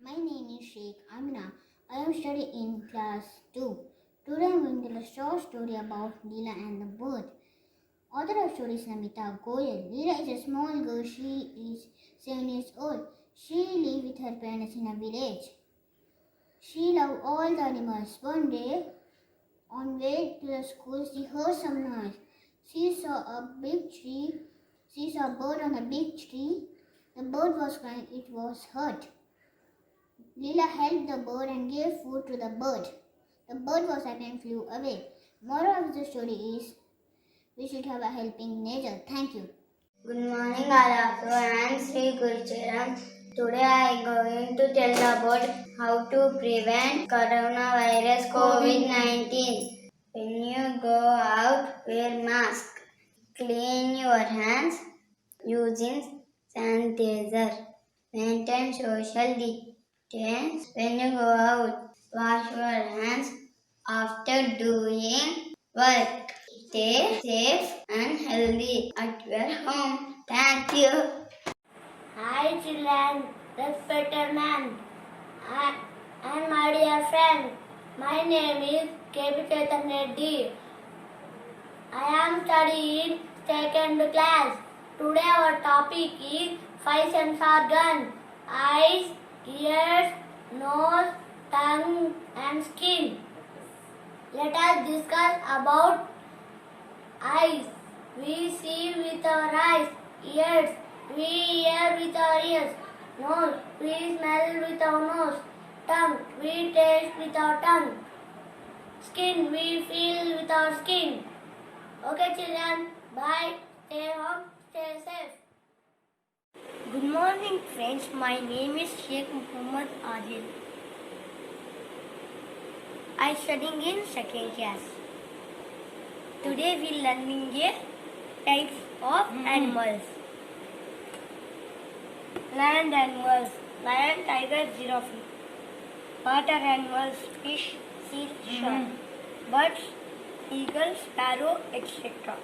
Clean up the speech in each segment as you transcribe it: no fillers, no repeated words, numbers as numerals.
My name is Sheikh Amina. I am studying in class 2. Today I am going to tell a short story about Leela and the bird. Author of story is Namita Goyal. Leela is a small girl. She is 7 years old. She lives with her parents in a village. She loves all the animals. One day, on way to the school, she heard some noise. She saw a big tree. She saw a bird on a big tree. The bird was crying. It was hurt. Leela helped the bird and gave food to the bird. The bird was happy and flew away. Moral of the story is we should have a helping nature. Thank you. Good morning, all of you. I am Sri Gurucharan. Today I am going to tell about how to prevent coronavirus COVID-19. When you go out, wear mask. Clean your hands using sanitizer. Maintain social distance when you go out. Wash your hands after doing work. Stay safe and healthy at your home. Thank you. Hi children, respected man, and my dear friend. My name is K.P. Chaitanya Reddy. I am studying second class. Today our topic is five sense organ: eyes, ears, nose, tongue, and skin. Let us discuss about eyes. We see with our eyes. Ears. We hear with our ears. Nose. We smell with our nose. Tongue. We taste with our tongue. Skin. We feel with our skin. Okay children. Bye. Stay home. Stay safe. Good morning friends. My name is Sheikh Muhammad Adil. I am studying in second class. Today we learning a types of animals. Land animals: lion, tiger, giraffe. Water animals: fish, seal, shark. Birds: eagle, sparrow, etc.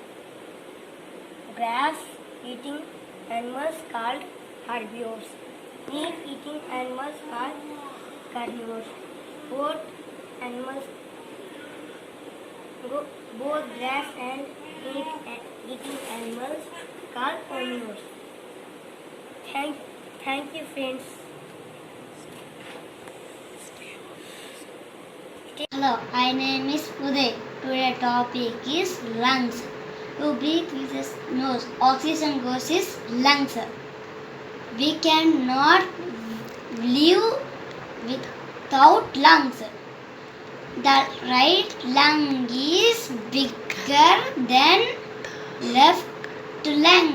Grass eating animals called herbivores. Meat eating animals called carnivores. Both animals both grass and eating animals called omnivores. Thank you friends. Hello, my name is Uday. Today's topic is lungs. You breathe with the nose. Oxygen goes in lungs. We cannot live without lungs. The right lung is bigger than left lung.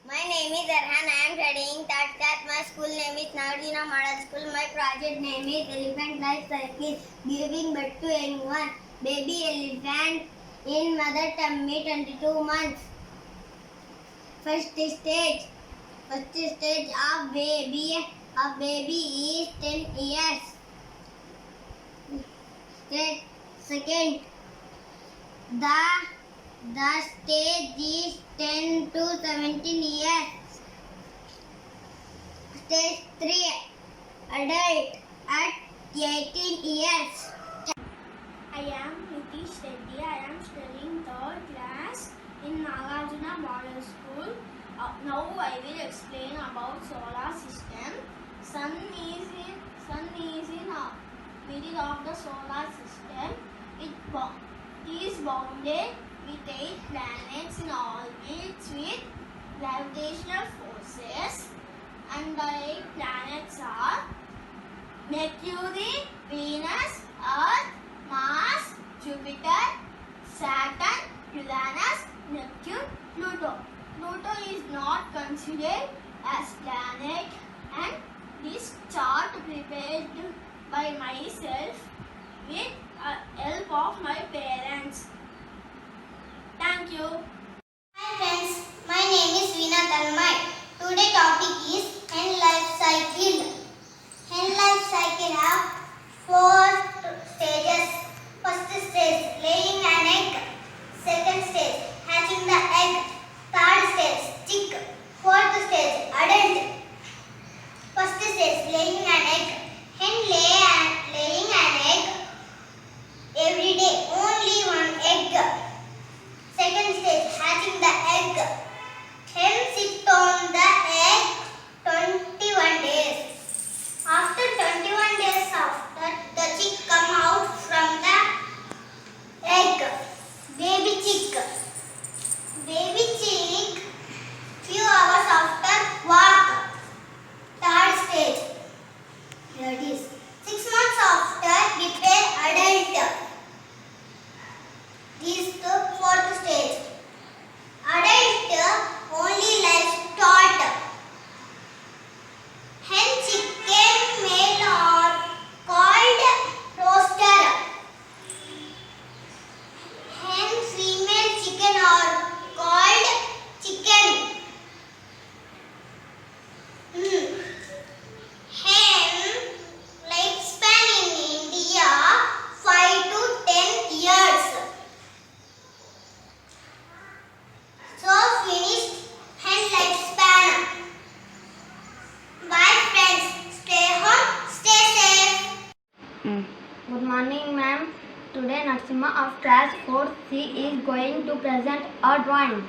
My name is Arhan. I am studying third class. My school name is Navadina Model School. My project name is Elephant Life Cycle. Giving birth to anyone. Baby elephant in mother tummy 22 months. First stage of baby is 10 years. Second, the stage is 10 to 17 years. Stage 3, adult at 18 years. I am Nitish Reddy. I am studying third class in Nagarjuna Model School. Now I will explain about solar system. Sun is in middle of the solar system. It is bounded with 8 planets in orbit with gravitational forces, and the 8 planets are Mercury, Venus, Earth, Mars, Jupiter, Saturn, Uranus, Neptune, Pluto. Pluto is not considered as planet, and this chart prepared by myself with help of my parents. Thank you. Hi friends, my name is Veena Tanmay. Today topic is hen life cycle. Hen life cycle have 4 stages. First stage, laying an egg. Second stage, hatching the egg. Third stage, chick. Fourth stage, adult. First stage, stage, laying an egg. Hen laying an egg every day, only one egg. Second stage, hatching the egg. Hen sit on the egg 21 days. After 21 days after, the chick come out from the egg. Baby chick. Baby chick, few hours after walk. Third stage. Here it is. 6 months after prepare adult. This is the fourth stage. Adult only life start. Hen, chicken, male are called roaster. Hen, female chicken are called chicken. Hen lifespan in India 5 to 10 years. So finished hen lifespan. Bye friends. Stay home, stay safe. Good morning, ma'am. Today Narsima of class 4C is going to present a drawing.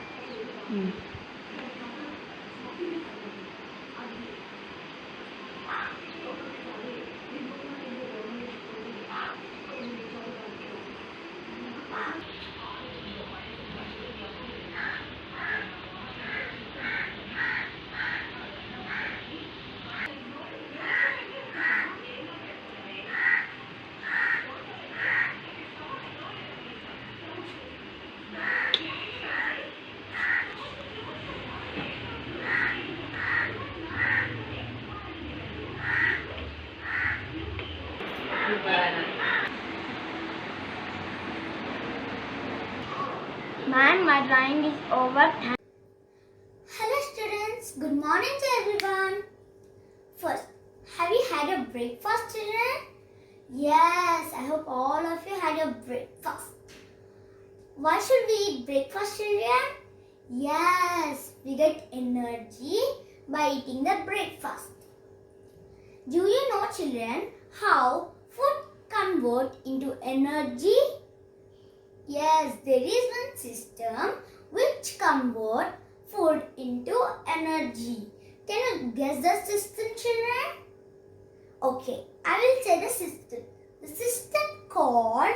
Ma'am, my drawing is over. Hello students, good morning to everyone. First, have you had your breakfast, children? Yes, I hope all of you had your breakfast. Why should we eat breakfast, children? Yes, we get energy by eating the breakfast. Do you know, children, how food convert into energy? Yes, there is one system which convert food into energy. Can you guess the system, children? Okay, I will say the system. The system called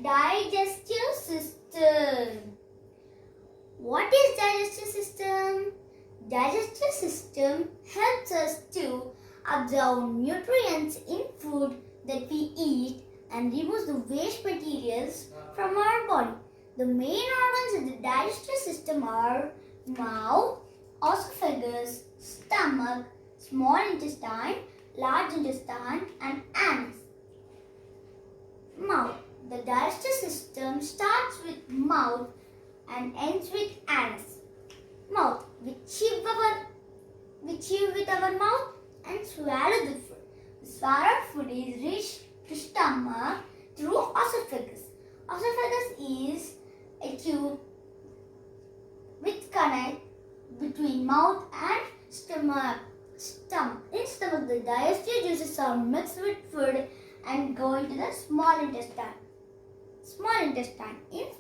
digestive system. What is digestive system? Digestive system helps us to absorb nutrients in food that we eat and removes the waste materials from our body. The main organs in the digestive system are mouth, esophagus, stomach, small intestine, large intestine, and anus. Mouth. The digestive system starts with mouth and ends with anus. Mouth. We chew with our mouth and swallow the food. The swallowed food is reached to stomach through esophagus. Esophagus is a tube which connects between mouth and stomach. In stomach, the digestive juices are mixed with food and go into the small intestine. In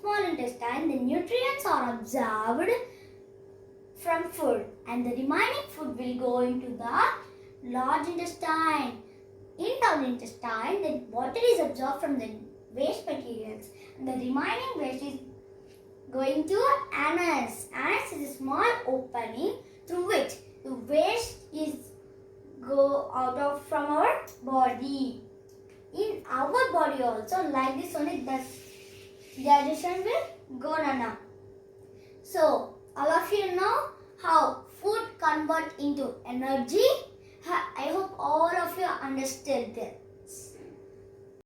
small intestine, the nutrients are absorbed from food and the remaining food will go into the large intestine. In large intestine, the water is absorbed from the waste materials and the remaining waste is going to anus. Anus is a small opening through which the waste is go out of from our body. In our body also, like this only, the digestion will go on. So, all of you know how food convert into energy. I hope all of you understood that.